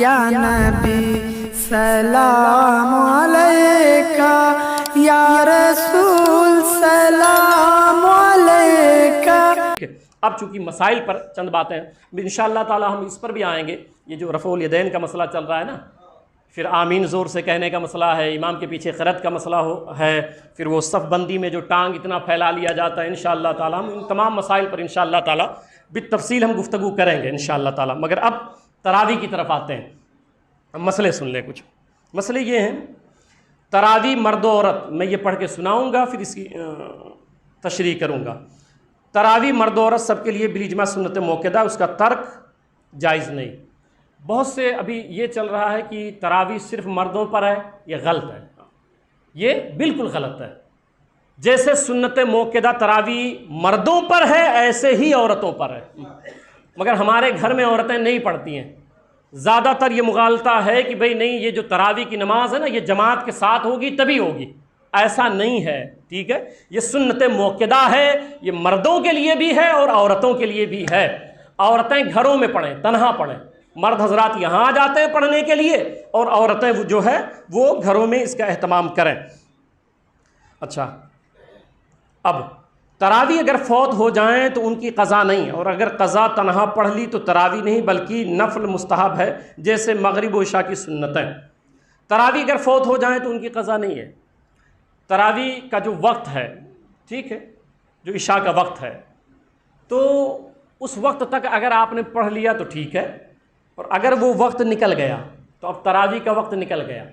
یا نبی سلام علیکہ، یا رسول سلام علیکہ۔ اب چونکہ مسائل پر چند باتیں ہیں، انشاءاللہ تعالی ہم اس پر بھی آئیں گے۔ یہ جو رفع الیدین کا مسئلہ چل رہا ہے نا، پھر آمین زور سے کہنے کا مسئلہ ہے، امام کے پیچھے قرأت کا مسئلہ ہے، پھر وہ صف بندی میں جو ٹانگ اتنا پھیلا لیا جاتا ہے، انشاءاللہ تعالی ہم ان تمام مسائل پر انشاءاللہ تعالی بالتفصیل ہم گفتگو کریں گے انشاءاللہ تعالی۔ مگر اب تراویح کی طرف آتے ہیں، اب مسئلے سن لیں کچھ۔ مسئلے یہ ہیں، تراویح مرد و عورت، میں یہ پڑھ کے سناؤں گا پھر اس کی تشریح کروں گا۔ تراویح مرد و عورت سب کے لیے بالاجماع سنت موقدہ، اس کا ترک جائز نہیں۔ بہت سے ابھی یہ چل رہا ہے کہ تراویح صرف مردوں پر ہے، یہ غلط ہے، یہ بالکل غلط ہے۔ جیسے سنت موقدہ تراویح مردوں پر ہے ایسے ہی عورتوں پر ہے، مگر ہمارے گھر میں عورتیں نہیں پڑھتی ہیں۔ زیادہ تر یہ مغالطہ ہے کہ بھئی نہیں، یہ جو تراویح کی نماز ہے نا، یہ جماعت کے ساتھ ہوگی تبھی ہوگی، ایسا نہیں ہے، ٹھیک ہے؟ یہ سنت موقدہ ہے، یہ مردوں کے لیے بھی ہے اور عورتوں کے لیے بھی ہے۔ عورتیں گھروں میں پڑھیں، تنہا پڑھیں، مرد حضرات یہاں آ جاتے ہیں پڑھنے کے لیے، اور عورتیں جو ہے وہ گھروں میں اس کا اہتمام کریں۔ اچھا، اب تراویح اگر فوت ہو جائیں تو ان کی قضا نہیں، اور اگر قضا تنہا پڑھ لی تو تراویح نہیں بلکہ نفل مستحب ہے، جیسے مغرب و عشاء کی سنتیں۔ تراویح اگر فوت ہو جائیں تو ان کی قضا نہیں ہے۔ تراویح کا جو وقت ہے، ٹھیک ہے، جو عشاء کا وقت ہے، تو اس وقت تک اگر آپ نے پڑھ لیا تو ٹھیک ہے، اور اگر وہ وقت نکل گیا تو اب تراویح کا وقت نکل گیا،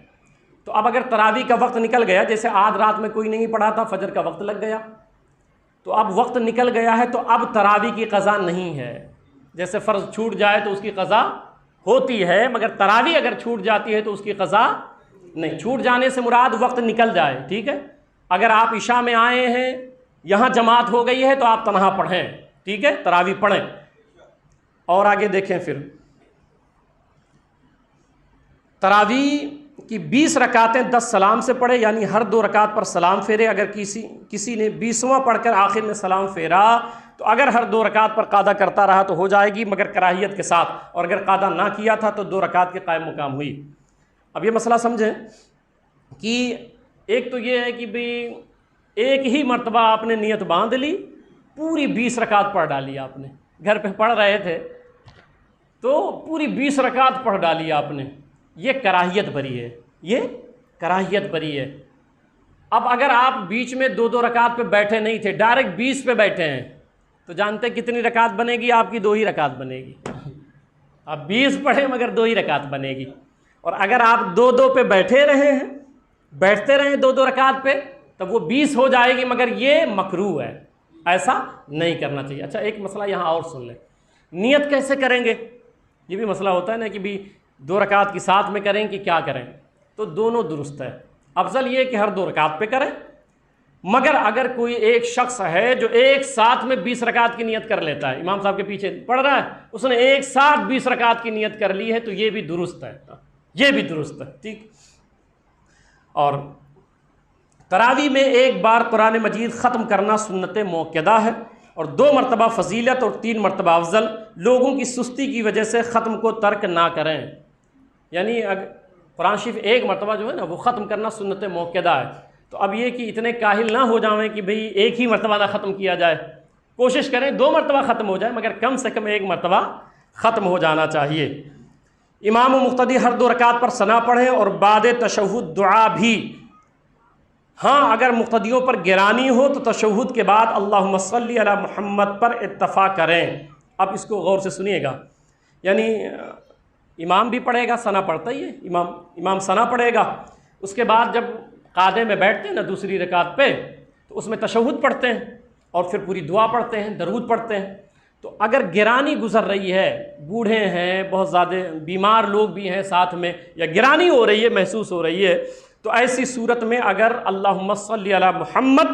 تو اب اگر تراویح کا وقت نکل گیا، جیسے آدھ رات میں کوئی نہیں پڑھا تھا، فجر کا وقت لگ گیا، تو اب وقت نکل گیا ہے تو اب تراویح کی قضا نہیں ہے۔ جیسے فرض چھوٹ جائے تو اس کی قضا ہوتی ہے، مگر تراویح اگر چھوٹ جاتی ہے تو اس کی قضا نہیں۔ چھوٹ جانے سے مراد وقت نکل جائے، ٹھیک ہے؟ اگر آپ عشاء میں آئے ہیں، یہاں جماعت ہو گئی ہے تو آپ تنہا پڑھیں، ٹھیک ہے، تراویح پڑھیں۔ اور آگے دیکھیں، پھر تراویح کی 20 رکعتیں 10 سلام سے پڑھے، یعنی ہر 2 رکعت پر سلام پھیرے۔ اگر کسی نے 20واں پڑھ کر آخر میں سلام پھیرا تو اگر ہر 2 رکعت پر قاعدہ کرتا رہا تو ہو جائے گی، مگر کراہیت کے ساتھ، اور اگر قاعدہ نہ کیا تھا تو 2 رکعت کے قائم مقام ہوئی۔ اب یہ مسئلہ سمجھیں کہ ایک تو یہ ہے کہ بھی ایک ہی مرتبہ آپ نے نیت باندھ لی، پوری 20 رکعت پڑھ ڈالی، آپ نے گھر پہ پڑھ رہے تھے تو پوری 20 رکعت پڑھ ڈالی آپ نے، یہ کراہیت بری ہے، یہ کراہیت بری ہے۔ اب اگر آپ بیچ میں 2 رکعت پہ بیٹھے نہیں تھے، ڈائریکٹ 20 پہ بیٹھے ہیں، تو جانتے کتنی رکعت بنے گی؟ آپ کی 2 ہی رکعت بنے گی۔ آپ 20 پڑھیں مگر 2 ہی رکعت بنے گی۔ اور اگر آپ 2 پہ بیٹھے رہے ہیں، بیٹھتے رہیں 2 رکعت پہ، تب وہ 20 ہو جائے گی، مگر یہ مکروہ ہے، ایسا نہیں کرنا چاہیے۔ اچھا، ایک مسئلہ یہاں اور سن لیں، نیت کیسے کریں گے؟ یہ بھی مسئلہ ہوتا ہے نا کہ بھی 2 رکعت کی ساتھ میں کریں کہ کیا کریں، تو دونوں درست ہے۔ افضل یہ کہ ہر 2 رکعت پہ کریں، مگر اگر کوئی ایک شخص ہے جو ایک ساتھ میں 20 رکعت کی نیت کر لیتا ہے، امام صاحب کے پیچھے پڑھ رہا ہے، اس نے ایک ساتھ 20 رکعت کی نیت کر لی ہے، تو یہ بھی درست ہے، یہ بھی درست ہے، ٹھیک۔ اور تراویح میں ایک بار قرآن مجید ختم کرنا سنت موقدہ ہے، اور 2 مرتبہ فضیلت اور 3 مرتبہ افضل۔ لوگوں کی سستی کی وجہ سے ختم کو ترک نہ کریں، یعنی اگر قرآن شریف ایک مرتبہ جو ہے نا وہ ختم کرنا سنت موقدہ ہے، تو اب یہ کہ اتنے کاہل نہ ہو جائیں کہ بھئی ایک ہی مرتبہ نہ ختم کیا جائے، کوشش کریں 2 مرتبہ ختم ہو جائے، مگر کم سے کم 1 مرتبہ ختم ہو جانا چاہیے۔ امام و مقتدی ہر 2 رکعت پر ثنا پڑھیں اور بعد تشہد دعا بھی۔ ہاں، اگر مقتدیوں پر گرانی ہو تو تشہد کے بعد اللہم صلی علی محمد پر اتفاق کریں۔ اب اس کو غور سے سنیے گا، یعنی امام بھی پڑھے گا، ثنا پڑھتا ہی ہے، امام ثنا پڑھے گا، اس کے بعد جب قعدے میں بیٹھتے ہیں نا 2 رکعت پہ، تو اس میں تشہد پڑھتے ہیں اور پھر پوری دعا پڑھتے ہیں، درود پڑھتے ہیں۔ تو اگر گرانی گزر رہی ہے، بوڑھے ہیں، بہت زیادہ بیمار لوگ بھی ہیں ساتھ میں، یا گرانی ہو رہی ہے، محسوس ہو رہی ہے، تو ایسی صورت میں اگر اللہم صلی علی محمد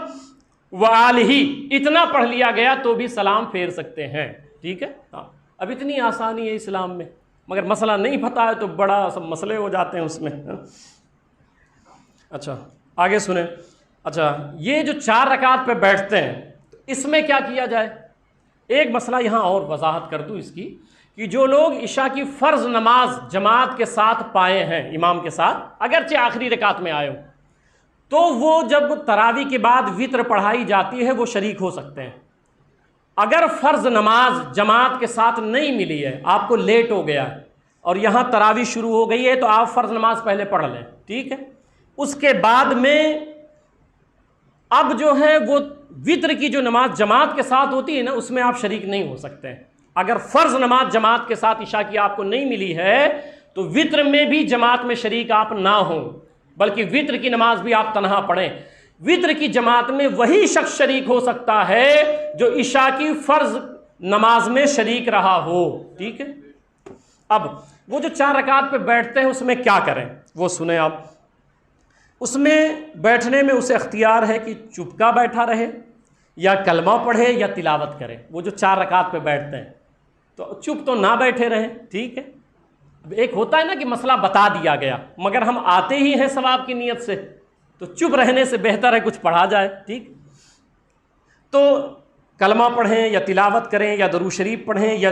وآلہ اتنا پڑھ لیا گیا تو بھی سلام پھیر سکتے ہیں، ٹھیک ہے۔ ہاں، اب اتنی آسانی ہے اسلام میں، مگر مسئلہ نہیں پتہ ہے تو بڑا سب مسئلے ہو جاتے ہیں اس میں۔ اچھا، آگے سنیں۔ اچھا، یہ جو 4 رکعت پہ بیٹھتے ہیں، اس میں کیا کیا جائے؟ ایک مسئلہ یہاں اور وضاحت کر دوں اس کی، کہ جو لوگ عشاء کی فرض نماز جماعت کے ساتھ پائے ہیں امام کے ساتھ، اگرچہ آخری رکعت میں آئے ہوں، تو وہ جب تراویح کے بعد وطر پڑھائی جاتی ہے وہ شریک ہو سکتے ہیں۔ اگر فرض نماز جماعت کے ساتھ نہیں ملی ہے، آپ کو لیٹ ہو گیا ہے اور یہاں تراویح شروع ہو گئی ہے، تو آپ فرض نماز پہلے پڑھ لیں، ٹھیک ہے۔ اس کے بعد میں اب جو ہے وہ وطر کی جو نماز جماعت کے ساتھ ہوتی ہے نا، اس میں آپ شریک نہیں ہو سکتے ہیں۔ اگر فرض نماز جماعت کے ساتھ عشاء کی آپ کو نہیں ملی ہے تو وطر میں بھی جماعت میں شریک آپ نہ ہوں، بلکہ وطر کی نماز بھی آپ تنہا پڑھیں۔ وطر کی جماعت میں وہی شخص شریک ہو سکتا ہے جو عشاء کی فرض نماز میں شریک رہا ہو، ٹھیک ہے۔ اب وہ جو 4 رکعت پہ بیٹھتے ہیں اس میں کیا کریں وہ سنیں آپ۔ اس میں بیٹھنے میں اسے اختیار ہے کہ چپکا بیٹھا رہے یا کلمہ پڑھے یا تلاوت کرے۔ وہ جو 4 رکعت پہ بیٹھتے ہیں تو چپ تو نہ بیٹھے رہیں، ٹھیک ہے۔ اب ایک ہوتا ہے نا کہ مسئلہ بتا دیا گیا مگر ہم آتے ہی ہیں ثواب کی نیت سے، تو چپ رہنے سے بہتر ہے کچھ پڑھا جائے، ٹھیک۔ تو کلمہ پڑھیں یا تلاوت کریں یا درود شریف پڑھیں یا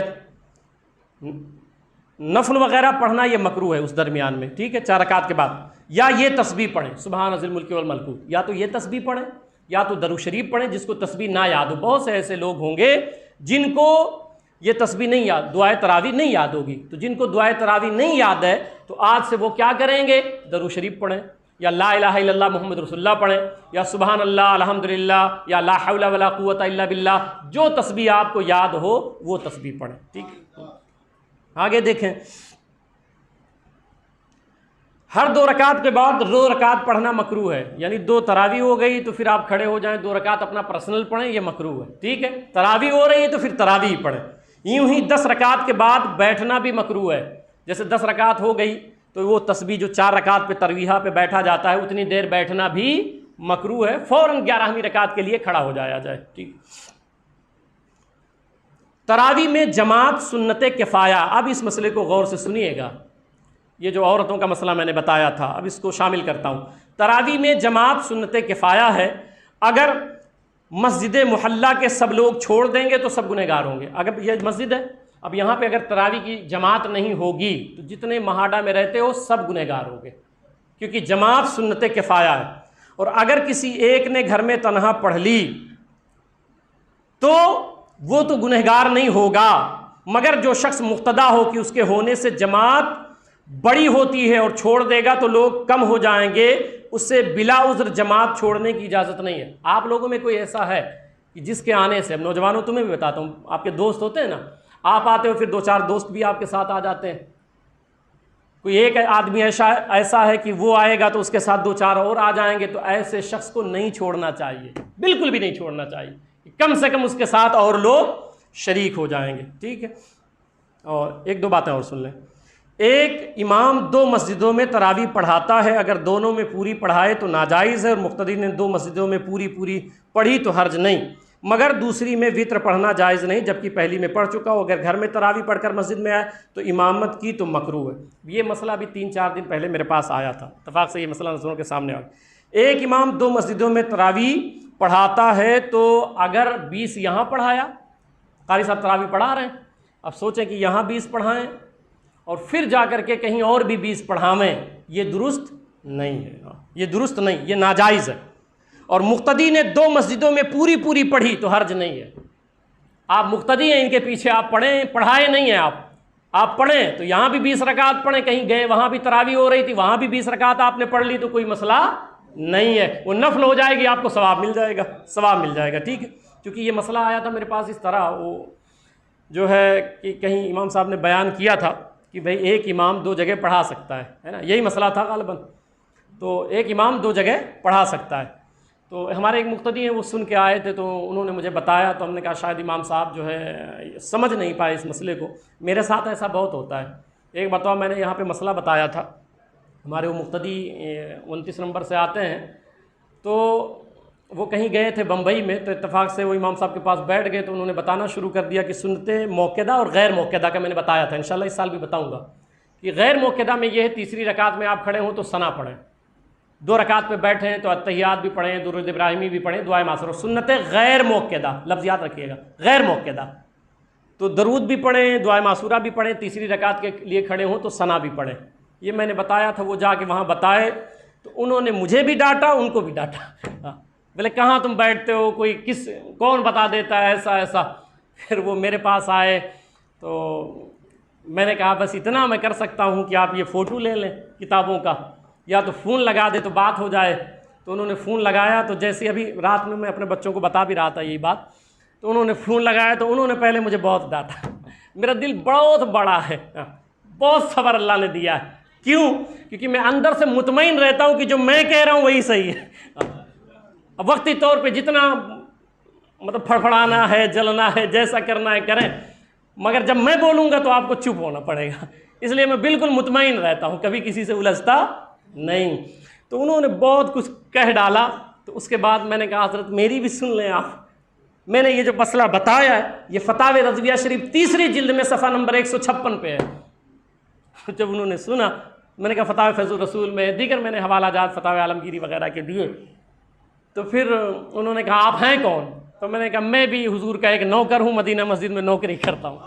نفل وغیرہ پڑھنا یہ مکروہ ہے اس درمیان میں، ٹھیک ہے، 4 رکعت کے بعد۔ یا یہ تسبیح پڑھیں سبحان ذی الملک والملکوت، یا تو یہ تسبیح پڑھیں یا تو درود شریف پڑھیں جس کو تسبیح نہ یاد ہو۔ بہت سے ایسے لوگ ہوں گے جن کو یہ تسبیح نہیں یاد، دعائے تراویح نہیں یاد ہوگی، تو جن کو دعائے تراویح نہیں یاد ہے تو آج سے وہ کیا کریں گے، درود شریف پڑھیں یا لا الہ الا اللہ محمد رسول اللہ پڑھیں یا سبحان اللہ الحمدللہ یا لا حول ولا قوت الا باللہ، جو تسبیح آپ کو یاد ہو وہ تسبیح پڑھیں، ٹھیک ہے۔ آگے دیکھیں، ہر 2 رکعت کے بعد 2 رکعت پڑھنا مکروہ ہے، یعنی 2 تراویح ہو گئی تو پھر آپ کھڑے ہو جائیں 2 رکعت اپنا پرسنل پڑھیں، یہ مکروہ ہے، ٹھیک ہے۔ تراویح ہو رہی ہے تو پھر تراویح پڑھیں۔ یوں ہی 10 رکعت کے بعد بیٹھنا بھی مکروہ ہے، جیسے 10 رکعت ہو گئی تو وہ تسبیح جو 4 رکعت پہ ترویحہ پہ بیٹھا جاتا ہے اتنی دیر بیٹھنا بھی مکروہ ہے، فوراً 11ویں رکعت کے لیے کھڑا ہو جایا جائے، ٹھیک۔ تراویح میں جماعت سنت کفایہ، اب اس مسئلے کو غور سے سنیے گا، یہ جو عورتوں کا مسئلہ میں نے بتایا تھا اب اس کو شامل کرتا ہوں۔ تراویح میں جماعت سنت کفایہ ہے، اگر مسجد محلہ کے سب لوگ چھوڑ دیں گے تو سب گنہگار ہوں گے۔ اگر یہ مسجد ہے، اب یہاں پہ اگر تراویح کی جماعت نہیں ہوگی تو جتنے مہاڈا میں رہتے ہو سب گنہگار ہوں گے، کیونکہ جماعت سنت کفایہ ہے۔ اور اگر کسی ایک نے گھر میں تنہا پڑھ لی تو وہ تو گنہگار نہیں ہوگا، مگر جو شخص مقتدا ہو کہ اس کے ہونے سے جماعت بڑی ہوتی ہے اور چھوڑ دے گا تو لوگ کم ہو جائیں گے، اس سے بلا عذر جماعت چھوڑنے کی اجازت نہیں ہے۔ آپ لوگوں میں کوئی ایسا ہے کہ جس کے آنے سے، اب نوجوانوں تمہیں بھی بتاتا ہوں، آپ کے دوست ہوتے ہیں نا، آپ آتے ہو پھر 2-4 دوست بھی آپ کے ساتھ آ جاتے ہیں، کوئی ایک آدمی ایسا ہے کہ وہ آئے گا تو اس کے ساتھ 2-4 اور آ جائیں گے، تو ایسے شخص کو نہیں چھوڑنا چاہیے، بالکل بھی نہیں چھوڑنا چاہیے، کم سے کم اس کے ساتھ اور لوگ شریک ہو جائیں گے، ٹھیک ہے۔ اور 1-2 باتیں اور سن لیں۔ ایک امام 2 مسجدوں میں تراویح پڑھاتا ہے، اگر دونوں میں پوری پڑھائے تو ناجائز ہے، اور مقتدی نے 2 مسجدوں میں پوری پڑھی تو حرج نہیں، مگر دوسری میں وطر پڑھنا جائز نہیں جبکہ پہلی میں پڑھ چکا ہو۔ اگر گھر میں تراویح پڑھ کر مسجد میں آئے تو امامت کی تو مکروہ ہے۔ یہ مسئلہ بھی 3-4 دن پہلے میرے پاس آیا تھا، اتفاق سے یہ مسئلہ نظروں کے سامنے آ گیا۔ ایک امام 2 مسجدوں میں تراویح پڑھاتا ہے تو اگر 20 یہاں پڑھایا، قاری صاحب تراویح پڑھا رہے ہیں، اب سوچیں کہ یہاں 20 پڑھائیں اور پھر جا کر کے کہیں اور بھی 20 پڑھاویں، یہ درست نہیں ہے، یہ درست نہیں، یہ ناجائز ہے۔ اور مقتدی نے 2 مسجدوں میں پوری پڑھی تو حرج نہیں ہے۔ آپ مقتدی ہیں، ان کے پیچھے آپ پڑھائے نہیں ہیں، آپ پڑھیں تو یہاں بھی 20 رکعت پڑھیں، کہیں گئے وہاں بھی تراویح ہو رہی تھی وہاں بھی 20 رکعت آپ نے پڑھ لی تو کوئی مسئلہ نہیں ہے، وہ نفل ہو جائے گی، آپ کو ثواب مل جائے گا، ٹھیک ہے۔ کیونکہ یہ مسئلہ آیا تھا میرے پاس اس طرح، وہ جو ہے کہ کہیں امام صاحب نے بیان کیا تھا کہ بھئی ایک امام 2 جگہ پڑھا سکتا ہے نا، یہی مسئلہ تھا غالباً، تو ایک امام 2 جگہ پڑھا سکتا ہے۔ تو ہمارے ایک مقتدی ہیں، وہ سن کے آئے تھے تو انہوں نے مجھے بتایا، تو ہم نے کہا شاید امام صاحب جو ہے سمجھ نہیں پائے اس مسئلے کو۔ میرے ساتھ ایسا بہت ہوتا ہے۔ ایک مرتبہ میں نے یہاں پہ مسئلہ بتایا تھا، ہمارے وہ مقتدی 29 نمبر سے آتے ہیں، تو وہ کہیں گئے تھے بمبئی میں، تو اتفاق سے وہ امام صاحب کے پاس بیٹھ گئے تو انہوں نے بتانا شروع کر دیا کہ سنت موقدہ اور غیر موقدہ کا میں نے بتایا تھا، انشاءاللہ اس سال بھی بتاؤں گا کہ غیر موقدہ میں یہ ہے تیسری رکعت میں آپ کھڑے ہوں تو ثنا پڑھیں، 2 رکعت پہ بیٹھے ہیں تو اتحیات بھی پڑھیں، درود ابراہیمی بھی پڑھیں، دعائے معصر۔ اور سنت غیر موقدہ، لفظ یاد رکھیے گا، غیر موقدہ تو درود بھی پڑھیں، دعائے معصورہ بھی پڑھیں، تیسری رکعت کے لیے کھڑے ہوں تو ثنا بھی پڑھیں۔ یہ میں نے بتایا تھا، وہ جا کے وہاں بتائے تو انہوں نے مجھے بھی ڈانٹا، ان کو بھی ڈانٹا، بولے کہاں تم بیٹھتے ہو، کون بتا دیتا ہے ایسا ایسا۔ پھر وہ میرے پاس آئے تو میں نے کہا بس اتنا میں کر سکتا ہوں کہ آپ یہ فوٹو لے لیں کتابوں کا، یا تو فون لگا دے تو بات ہو جائے۔ تو انہوں نے فون لگایا، تو جیسے ابھی رات میں اپنے بچوں کو بتا بھی رہا تھا یہی بات، تو انہوں نے فون لگایا تو انہوں نے پہلے مجھے بہت ڈانٹا۔ میرا دل بہت بڑا ہے، بہت صبر اللہ نے دیا ہے۔ کیوں؟ کیونکہ میں اندر سے مطمئن رہتا ہوں کہ جو میں کہہ رہا ہوں وہی صحیح ہے۔ اب وقتی طور پہ جتنا مطلب پھڑپھڑانا ہے، جلنا ہے، جیسا کرنا ہے کریں، مگر جب میں بولوں گا تو آپ کو چپ ہونا پڑے گا، اس لیے میں بالکل مطمئن رہتا ہوں، کبھی کسی سے الجھتا نہیں۔ تو انہوں نے بہت کچھ کہہ ڈالا، تو اس کے بعد میں نے کہا حضرت میری بھی سن لیں آپ، میں نے یہ جو مسئلہ بتایا ہے یہ فتاوی رضویہ شریف 3 جلد میں صفحہ نمبر 156 پہ ہے۔ جب انہوں نے سنا، میں نے کہا فتاوی فیض الرسول میں، دیگر میں نے حوالہ جات فتاوی عالمگیری وغیرہ کے دیے۔ تو پھر انہوں نے کہا آپ ہیں کون؟ تو میں نے کہا میں بھی حضور کا ایک نوکر ہوں، مدینہ مسجد میں نوکری کرتا ہوں۔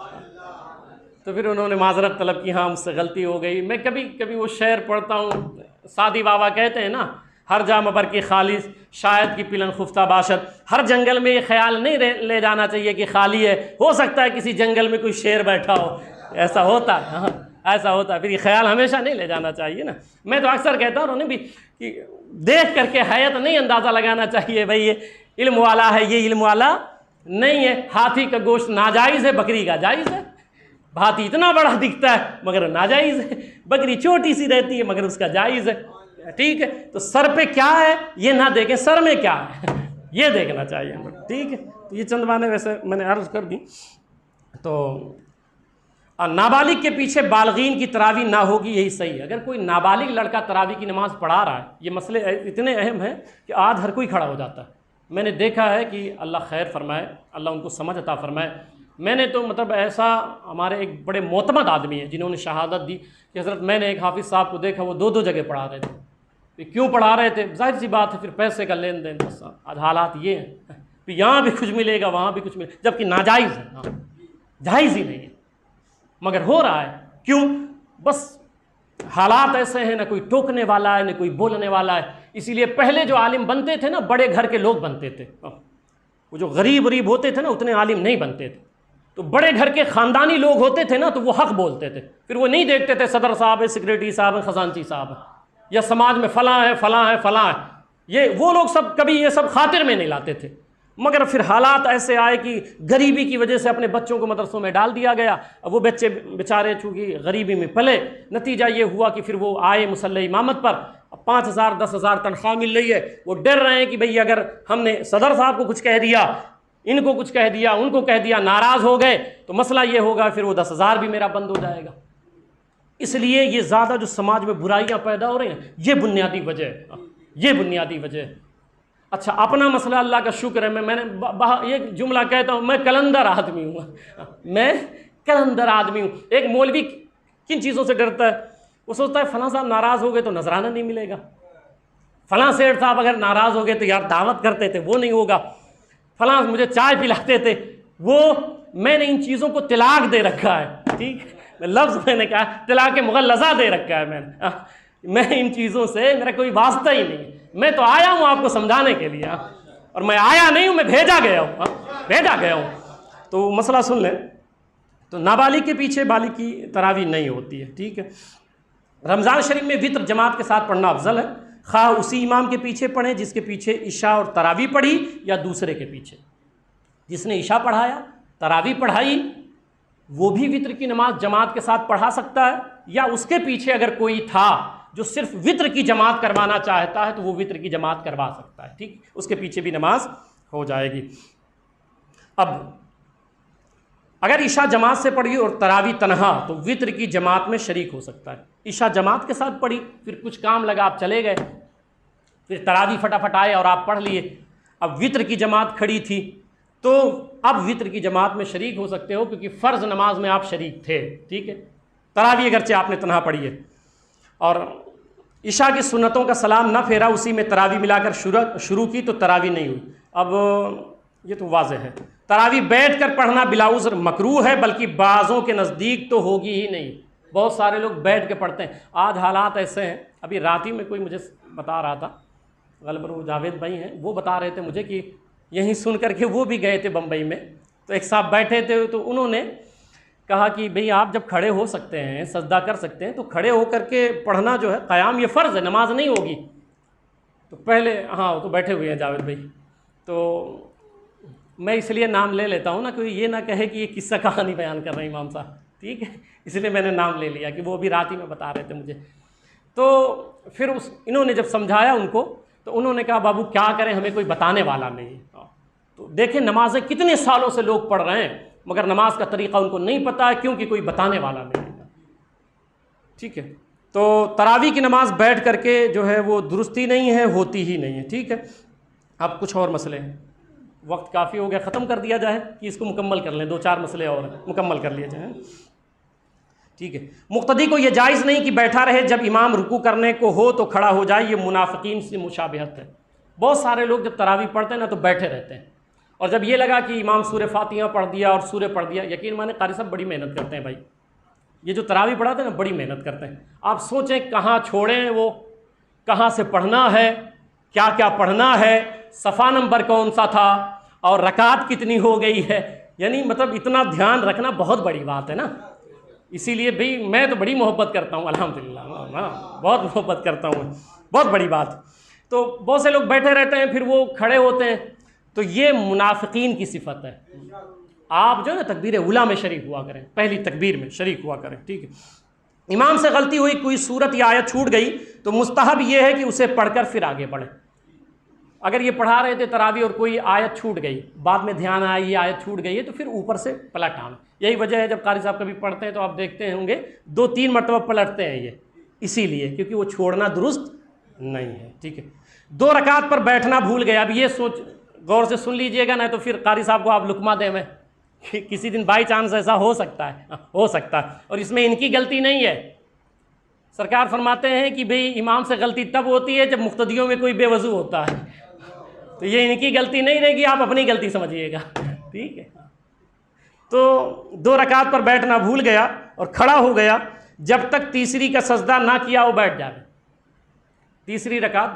تو پھر انہوں نے معذرت طلب کی، ہاں مجھ سے غلطی ہو گئی۔ میں کبھی کبھی وہ شعر پڑھتا ہوں، سعدی بابا کہتے ہیں نا، ہر جا مبر کی خالص شاید کی پلن خفتہ باشد۔ ہر جنگل میں یہ خیال نہیں لے جانا چاہیے کہ خالی ہے، ہو سکتا ہے کسی جنگل میں کوئی شیر بیٹھا ہو، ایسا ہوتا ہے، ہاں ایسا ہوتا ہے، پھر یہ خیال ہمیشہ نہیں لے جانا چاہیے نا۔ میں تو اکثر کہتا ہوں انہیں بھی کہ دیکھ کر کے حیت نہیں اندازہ لگانا چاہیے بھئی یہ علم والا ہے، یہ علم والا نہیں ہے۔ ہاتھی کا گوشت ناجائز ہے، بکری کا جائز ہے۔ ہاتھی اتنا بڑا دکھتا ہے مگر ناجائز ہے، بکری چھوٹی سی رہتی ہے مگر اس کا جائز ہے، ٹھیک ہے۔ تو سر پہ کیا ہے یہ نہ دیکھیں، سر میں کیا ہے یہ دیکھنا چاہیے ہمیں، ٹھیک ہے۔ تو یہ چند باتیں ویسے میں نے عرض کر دی۔ تو نابالغ کے پیچھے بالغین کی تراویح نہ ہوگی، یہی صحیح ہے۔ اگر کوئی نابالغ لڑکا تراویح کی نماز پڑھا رہا ہے، یہ مسئلے اتنے اہم ہیں کہ آج ہر کوئی کھڑا ہو جاتا ہے۔ میں نے دیکھا ہے کہ اللہ خیر فرمائے، اللہ ان کو سمجھ عطا فرمائے۔ میں نے تو مطلب ایسا، ہمارے ایک بڑے معتمد آدمی ہیں جنہوں نے شہادت دی کہ حضرت میں نے ایک حافظ صاحب کو دیکھا، وہ 2 جگہ پڑھا رہے تھے۔ کیوں پڑھا رہے تھے؟ ظاہر سی بات ہے، پھر پیسے کا لین دین، بس آج حالات یہ ہیں، پھر یہاں بھی کچھ ملے گا وہاں بھی کچھ ملے گا، جبکہ ناجائز ہے، ہاں جائز ہی نہیں ہے، مگر ہو رہا ہے۔ کیوں؟ بس حالات ایسے ہیں، نہ کوئی ٹوکنے والا ہے نہ کوئی بولنے والا ہے۔ اسی لیے پہلے جو عالم بنتے تھے نا، بڑے گھر کے لوگ بنتے تھے، وہ جو غریب ہوتے تھے نا اتنے عالم نہیں بنتے تھے۔ تو بڑے گھر کے خاندانی لوگ ہوتے تھے نا تو وہ حق بولتے تھے، پھر وہ نہیں دیکھتے تھے صدر صاحب ہے، سیکریٹری صاحب ہے، خزانچی صاحب ہے، یا سماج میں فلاں ہے فلاں ہے فلاں ہے، یہ وہ لوگ سب کبھی یہ سب خاطر میں نہیں لاتے تھے۔ مگر پھر حالات ایسے آئے کہ غریبی کی وجہ سے اپنے بچوں کو مدرسوں میں ڈال دیا گیا، اب وہ بچے بیچارے چونکہ غریبی میں پلے، نتیجہ یہ ہوا کہ پھر وہ آئے مصلی امامت پر، 5,000 10,000 تنخواہ مل رہی ہے، وہ ڈر رہے ہیں کہ بھئی اگر ہم نے صدر صاحب کو کچھ کہہ دیا، ان کو کچھ کہہ دیا، ان کو کہہ دیا، ناراض ہو گئے تو مسئلہ یہ ہوگا پھر وہ 10,000 بھی میرا بند ہو جائے گا۔ اس لیے یہ زیادہ جو سماج میں برائیاں پیدا ہو رہی ہیں، یہ بنیادی وجہ ہے، یہ بنیادی وجہ ہے۔ اچھا اپنا مسئلہ اللہ کا شکر ہے، میں نے ایک جملہ کہتا ہوں، میں کلندر آدمی ہوں، میں کلندر آدمی ہوں۔ ایک مولوی کن چیزوں سے ڈرتا ہے؟ وہ سوچتا ہے فلاں صاحب ناراض ہو گئے تو نذرانہ نہیں ملے گا، فلاں سیٹھ صاحب اگر ناراض ہو گئے تو یار دعوت کرتے تھے وہ نہیں ہوگا، فلاں مجھے چائے پلاتے تھے وہ، میں نے ان چیزوں کو طلاق دے رکھا ہے، ٹھیک ہے، لفظ میں نے کہا طلاق مغلظہ دے رکھا ہے میں ان چیزوں سے میرا کوئی واسطہ ہی نہیں ہے۔ میں تو آیا ہوں آپ کو سمجھانے کے لیے، اور میں آیا نہیں ہوں، میں بھیجا گیا ہوں۔ تو مسئلہ سن لیں، تو نابالغ کے پیچھے بالغ کی تراویح نہیں ہوتی ہے، ٹھیک ہے۔ رمضان شریف میں وطر جماعت کے ساتھ پڑھنا افضل ہے، خواہ اسی امام کے پیچھے پڑھیں جس کے پیچھے عشاء اور تراویح پڑھی، یا دوسرے کے پیچھے۔ جس نے عشاء پڑھایا، تراویح پڑھائی، وہ بھی وطر کی نماز جماعت کے ساتھ پڑھا سکتا ہے، یا اس کے پیچھے اگر کوئی تھا جو صرف وطر کی جماعت کروانا چاہتا ہے تو وہ وطر کی جماعت کروا سکتا ہے، ٹھیک، اس کے پیچھے بھی نماز ہو جائے گی۔ اب اگر عشاء جماعت سے پڑھی اور تراویح تنہا تو وطر کی جماعت میں شریک ہو سکتا ہے۔ عشاء جماعت کے ساتھ پڑھی، پھر کچھ کام لگا آپ چلے گئے، پھر تراویح فٹافٹ آئے اور آپ پڑھ لیے، اب وطر کی جماعت کھڑی تھی تو اب وطر کی جماعت میں شریک ہو سکتے ہو، کیونکہ فرض نماز میں آپ شریک تھے، ٹھیک ہے۔ تراویح اگرچہ آپ نے تنہا پڑھی ہے، اور عشاء کی سنتوں کا سلام نہ پھیرا، اسی میں تراویح ملا کر شروع کی تو تراویح نہیں ہوئی۔ اب یہ تو واضح ہے، تراویح بیٹھ کر پڑھنا بلا عذر مکروہ ہے، بلکہ بعضوں کے نزدیک تو ہوگی ہی نہیں۔ بہت سارے لوگ بیٹھ کے پڑھتے ہیں، آج حالات ایسے ہیں۔ ابھی رات ہی میں کوئی مجھے بتا رہا تھا، غالباً وہ جاوید بھائی ہیں، وہ بتا رہے تھے مجھے کہ یہیں سن کر کے وہ بھی گئے تھے بمبئی میں، تو ایک صاحب بیٹھے تھے تو انہوں نے کہا کہ بھئی آپ جب کھڑے ہو سکتے ہیں، سجدہ کر سکتے ہیں، تو کھڑے ہو کر کے پڑھنا جو ہے قیام یہ فرض ہے، نماز نہیں ہوگی۔ تو پہلے ہاں وہ تو بیٹھے ہوئے ہیں جاوید بھائی، تو میں اس لیے نام لے لیتا ہوں نا، کوئی یہ نہ کہے کہ یہ قصہ کہانی بیان کر رہے ہیں امام صاحب، ٹھیک ہے، اس لیے میں نے نام لے لیا کہ وہ بھی رات ہی میں بتا رہے تھے مجھے۔ تو پھر انہوں نے جب سمجھایا ان کو تو انہوں نے کہا بابو کیا کریں، ہمیں کوئی بتانے والا نہیں ہے۔ تو دیکھیں نمازیں کتنے سالوں سے لوگ پڑھ رہے ہیں مگر نماز کا طریقہ ان کو نہیں پتہ ہے، کیونکہ کوئی بتانے والا نہیں ہے، ٹھیک ہے۔ تو تراویح کی نماز بیٹھ کر کے جو ہے وہ درستی نہیں ہے، ہوتی ہی نہیں ہے، ٹھیک ہے۔ اب کچھ اور مسئلے ہیں، وقت کافی ہو گیا، ختم کر دیا جائے کہ اس کو مکمل کر لیں، 2-4 مسئلے اور مکمل کر لیے جائیں، ٹھیک ہے۔ مقتدی کو یہ جائز نہیں کہ بیٹھا رہے، جب امام رکوع کرنے کو ہو تو کھڑا ہو جائے، یہ منافقین سے مشابہت ہے۔ بہت سارے لوگ جب تراویح پڑھتے ہیں نا تو بیٹھے رہتے ہیں، اور جب یہ لگا کہ امام سورہ فاتحہ پڑھ دیا اور سورہ پڑھ دیا، یقین مانے قاری صاحب بڑی محنت کرتے ہیں بھائی، یہ جو تراویح پڑھاتے ہیں نا بڑی محنت کرتے ہیں۔ آپ سوچیں کہاں چھوڑیں، وہ کہاں سے پڑھنا ہے، کیا کیا پڑھنا ہے، صفحہ نمبر کون سا تھا، اور رکعت کتنی ہو گئی ہے، یعنی مطلب اتنا دھیان رکھنا بہت بڑی بات ہے نا۔ اسی لیے بھئی میں تو بڑی محبت کرتا ہوں، الحمدللہ بہت محبت کرتا ہوں، بہت بڑی بات۔ تو بہت سے لوگ بیٹھے رہتے ہیں، پھر وہ کھڑے ہوتے ہیں، تو یہ منافقین کی صفت ہے۔ آپ جو ہے نا تکبیر اولیٰ میں شریک ہوا کریں، پہلی تکبیر میں شریک ہوا کریں، ٹھیک ہے۔ امام سے غلطی ہوئی، کوئی سورت یا آیت چھوٹ گئی تو مستحب یہ ہے کہ اسے پڑھ کر پھر آگے بڑھیں۔ اگر یہ پڑھا رہے تھے تراویح اور کوئی آیت چھوٹ گئی، بعد میں دھیان آیا یہ آیت چھوٹ گئی ہے، تو پھر اوپر سے پلٹ آنا۔ یہی وجہ ہے جب قاری صاحب کبھی پڑھتے ہیں تو آپ دیکھتے ہوں گے 2-3 مرتبہ پلٹتے ہیں، یہ اسی لیے کیونکہ وہ چھوڑنا درست نہیں ہے، ٹھیک ہے۔ 2 رکعت پر بیٹھنا بھول گیا، اب یہ سوچ غور سے سن لیجئے گا، نہیں تو پھر قاری صاحب کو آپ لقمہ دیں میں، کسی دن بائی چانس ایسا ہو سکتا ہے، ہو سکتا ہے، اور اس میں ان کی غلطی نہیں ہے۔ سرکار فرماتے ہیں کہ بھئی امام سے غلطی تب ہوتی ہے جب مقتدیوں میں کوئی بے وضو ہوتا ہے، تو یہ ان کی غلطی نہیں رہے گی، آپ اپنی غلطی سمجھیے گا، ٹھیک ہے۔ تو 2 رکعت پر بیٹھنا بھول گیا اور کھڑا ہو گیا، جب تک تیسری کا سجدہ نہ کیا وہ بیٹھ جائے۔ تیسری رکعت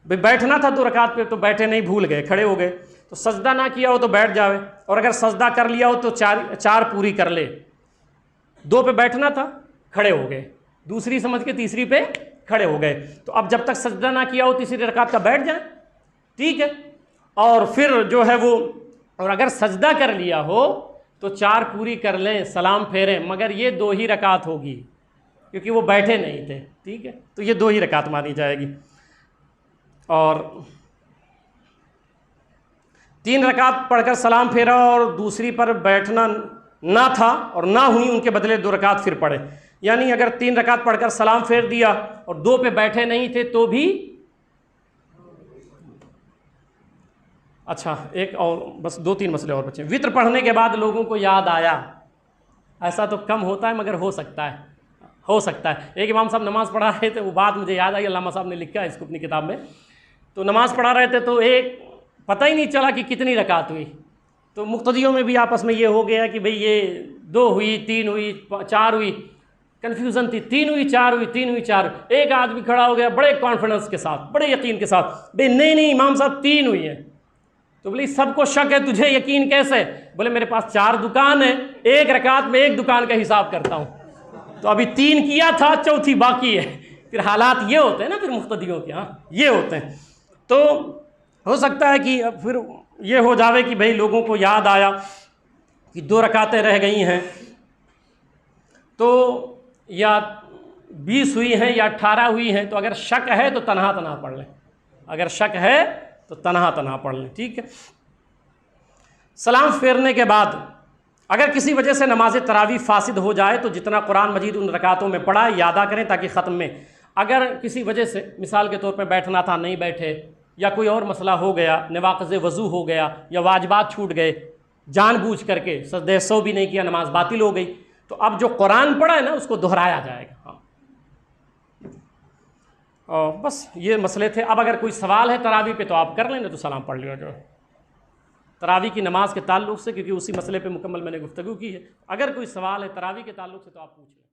بھئی بیٹھنا تھا 2 رکعت پہ تو بیٹھے نہیں، بھول گئے، کھڑے ہو گئے، تو سجدہ نہ کیا ہو تو بیٹھ جاوے، اور اگر سجدہ کر لیا ہو تو 4 پوری کر لے۔ 2 پہ بیٹھنا تھا، کھڑے ہو گئے، دوسری سمجھ کے تیسری پہ کھڑے ہو گئے، تو اب جب تک سجدہ نہ کیا ہو تیسری رکعت کا بیٹھ جائیں، ٹھیک ہے۔ اور پھر جو ہے وہ، اور اگر سجدہ کر لیا ہو تو 4 پوری کر لیں، سلام پھیریں، مگر یہ 2 ہی رکعت ہوگی کیونکہ وہ بیٹھے نہیں تھے، ٹھیک ہے، تو یہ 2 ہی رکعت مانی جائے گی۔ اور 3 رکعت پڑھ کر سلام پھیرا اور دوسری پر بیٹھنا نہ تھا اور نہ ہوئی، ان کے بدلے 2 رکعت پھر پڑھے، یعنی اگر 3 رکعت پڑھ کر سلام پھیر دیا اور 2 پہ بیٹھے نہیں تھے تو بھی، اچھا ایک اور بس 2-3 مسئلے اور بچے۔ وطر پڑھنے کے بعد لوگوں کو یاد آیا، ایسا تو کم ہوتا ہے مگر ہو سکتا ہے، ہو سکتا ہے۔ ایک امام صاحب نماز پڑھا رہے تھے، وہ بات مجھے یاد آئی، علامہ صاحب نے لکھا ہے اس کو اپنی کتاب میں، تو نماز پڑھا رہے تھے تو ایک پتہ ہی نہیں چلا کہ کتنی رکعت ہوئی، تو مقتدیوں میں بھی آپس میں یہ ہو گیا کہ بھئی یہ 2 ہوئی، 3 ہوئی، 4 ہوئی، کنفیوژن تھی، 3 ہوئی، 4 ہوئی، 3 ہوئی، 4 ہوئی۔ ایک آدمی کھڑا ہو گیا بڑے کانفیڈنس کے ساتھ، بڑے یقین کے ساتھ، بھئی نہیں امام صاحب 3 ہوئی ہیں۔ تو بولے سب کو شک ہے، تجھے یقین کیسے؟ بولے میرے پاس 4 دکان ہیں، 1 رکعت میں 1 دکان کا حساب کرتا ہوں، تو ابھی 3 کیا تھا، 4تھی باقی ہے۔ پھر حالات یہ ہوتے ہیں نا پھر مقتدیوں کے، ہاں یہ ہوتے ہیں۔ تو ہو سکتا ہے کہ پھر یہ ہو جاوے کہ بھئی لوگوں کو یاد آیا کہ 2 رکعتیں رہ گئی ہیں، تو یا 20 ہوئی ہیں یا 18 ہوئی ہیں، تو اگر شک ہے تو تنہا تنہا پڑھ لیں، اگر شک ہے تو تنہا تنہا پڑھ لیں، ٹھیک ہے۔ سلام پھیرنے کے بعد اگر کسی وجہ سے نماز تراویح فاسد ہو جائے تو جتنا قرآن مجید ان رکعتوں میں پڑھا یادہ کریں تاکہ ختم میں، اگر کسی وجہ سے مثال کے طور پہ بیٹھنا تھا نہیں بیٹھے، یا کوئی اور مسئلہ ہو گیا، نواقض وضو ہو گیا، یا واجبات چھوٹ گئے، جان بوجھ کر کے سجدہ سہو بھی نہیں کیا، نماز باطل ہو گئی، تو اب جو قرآن پڑھا ہے نا اس کو دہرایا جائے گا۔ ہاں بس یہ مسئلے تھے۔ اب اگر کوئی سوال ہے تراویح پہ تو آپ کر لیں، تو سلام پڑھ لیا جو۔ تراویح کی نماز کے تعلق سے، کیونکہ اسی مسئلے پہ مکمل میں نے گفتگو کی ہے۔ اگر کوئی سوال ہے تراویح کے تعلق سے تو آپ پوچھ لیں۔